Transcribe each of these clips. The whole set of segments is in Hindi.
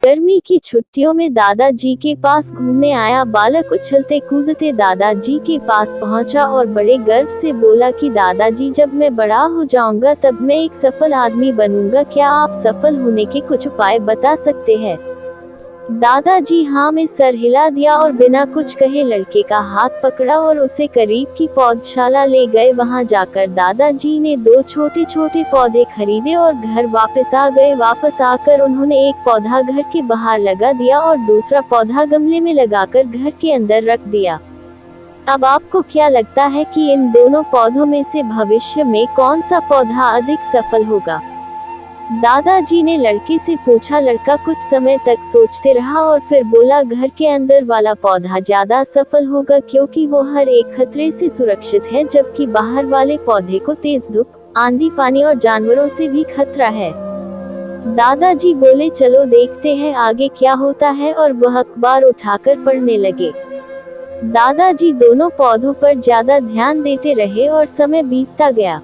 गर्मी की छुट्टियों में दादाजी के पास घूमने आया बालक उछलते कूदते दादाजी के पास पहुंचा और बड़े गर्व से बोला कि दादाजी, जब मैं बड़ा हो जाऊंगा तब मैं एक सफल आदमी बनूंगा। क्या आप सफल होने के कुछ उपाय बता सकते हैं? दादाजी हाँ में सर हिला दिया और बिना कुछ कहे लड़के का हाथ पकड़ा और उसे करीब की पौधशाला ले गए। वहां जाकर दादाजी ने 2 छोटे छोटे पौधे खरीदे और घर वापस आ गए। वापस आकर उन्होंने एक पौधा घर के बाहर लगा दिया और दूसरा पौधा गमले में लगाकर घर के अंदर रख दिया। अब आपको क्या लगता है कि इन दोनों पौधों में से भविष्य में कौन सा पौधा अधिक सफल होगा? दादाजी ने लड़के से पूछा। लड़का कुछ समय तक सोचते रहा और फिर बोला, घर के अंदर वाला पौधा ज्यादा सफल होगा, क्योंकि वो हर एक खतरे से सुरक्षित है, जबकि बाहर वाले पौधे को तेज धूप, आंधी, पानी और जानवरों से भी खतरा है। दादाजी बोले, चलो देखते हैं आगे क्या होता है, और वह अखबार उठाकर पढ़ने लगे। दादाजी दोनों पौधों पर ज्यादा ध्यान देते रहे और समय बीतता गया।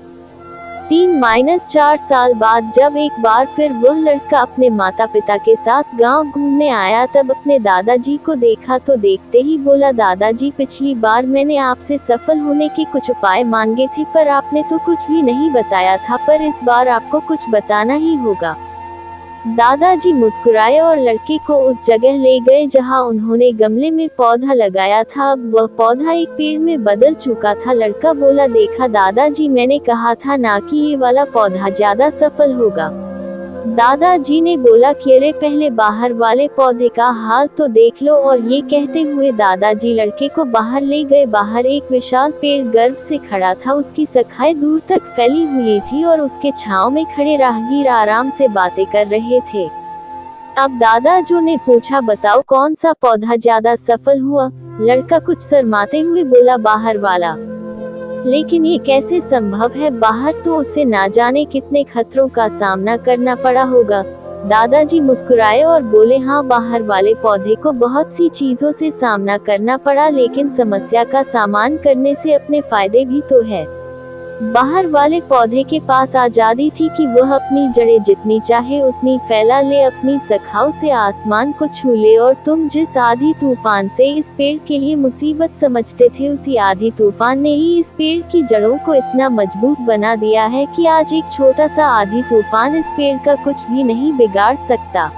3-4 साल बाद जब एक बार फिर वह लड़का अपने माता पिता के साथ गांव घूमने आया, तब अपने दादाजी को देखा तो देखते ही बोला, दादाजी, पिछली बार मैंने आपसे सफल होने के कुछ उपाय मांगे थे, पर आपने तो कुछ भी नहीं बताया था, पर इस बार आपको कुछ बताना ही होगा। दादाजी मुस्कुराए और लड़के को उस जगह ले गए जहां उन्होंने गमले में पौधा लगाया था। अब वह पौधा एक पेड़ में बदल चुका था। लड़का बोला, देखा दादाजी, मैंने कहा था ना कि ये वाला पौधा ज्यादा सफल होगा। दादाजी ने बोला कि अरे पहले बाहर वाले पौधे का हाल तो देख लो, और ये कहते हुए दादाजी लड़के को बाहर ले गए। बाहर एक विशाल पेड़ गर्व से खड़ा था, उसकी शाखाएं दूर तक फैली हुई थी और उसके छांव में खड़े राहगीर आराम से बातें कर रहे थे। अब दादाजी ने पूछा, बताओ कौन सा पौधा ज्यादा सफल हुआ? लड़का कुछ शर्माते हुए बोला, बाहर वाला। लेकिन ये कैसे संभव है? बाहर तो उसे ना जाने कितने खतरों का सामना करना पड़ा होगा। दादाजी मुस्कुराए और बोले, हाँ, बाहर वाले पौधे को बहुत सी चीजों से सामना करना पड़ा, लेकिन समस्या का सामना करने से अपने फायदे भी तो है। बाहर वाले पौधे के पास आजादी थी कि वह अपनी जड़ें जितनी चाहे उतनी फैला ले, अपनी शाखाओं से आसमान को छू ले, और तुम जिस आंधी तूफान से इस पेड़ के लिए मुसीबत समझते थे, उसी आंधी तूफान ने ही इस पेड़ की जड़ों को इतना मजबूत बना दिया है कि आज एक छोटा सा आंधी तूफान इस पेड़ का कुछ भी नहीं बिगाड़ सकता।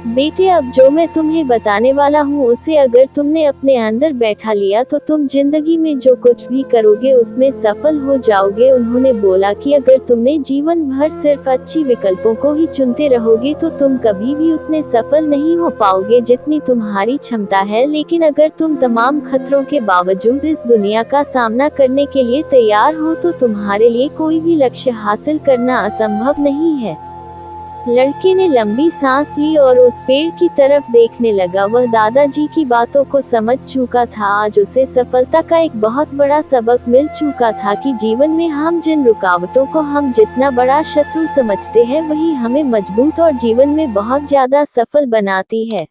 बेटे, अब जो मैं तुम्हें बताने वाला हूँ उसे अगर तुमने अपने अंदर बैठा लिया तो तुम जिंदगी में जो कुछ भी करोगे उसमें सफल हो जाओगे। उन्होंने बोला कि अगर तुमने जीवन भर सिर्फ अच्छी विकल्पों को ही चुनते रहोगे तो तुम कभी भी उतने सफल नहीं हो पाओगे जितनी तुम्हारी क्षमता है, लेकिन अगर तुम तमाम खतरों के बावजूद इस दुनिया का सामना करने के लिए तैयार हो तो तुम्हारे लिए कोई भी लक्ष्य हासिल करना असंभव नहीं है। लड़के ने लंबी सांस ली और उस पेड़ की तरफ देखने लगा। वह दादाजी की बातों को समझ चुका था। आज उसे सफलता का एक बहुत बड़ा सबक मिल चुका था कि जीवन में हम जिन रुकावटों को हम जितना बड़ा शत्रु समझते हैं, वही हमें मजबूत और जीवन में बहुत ज्यादा सफल बनाती है।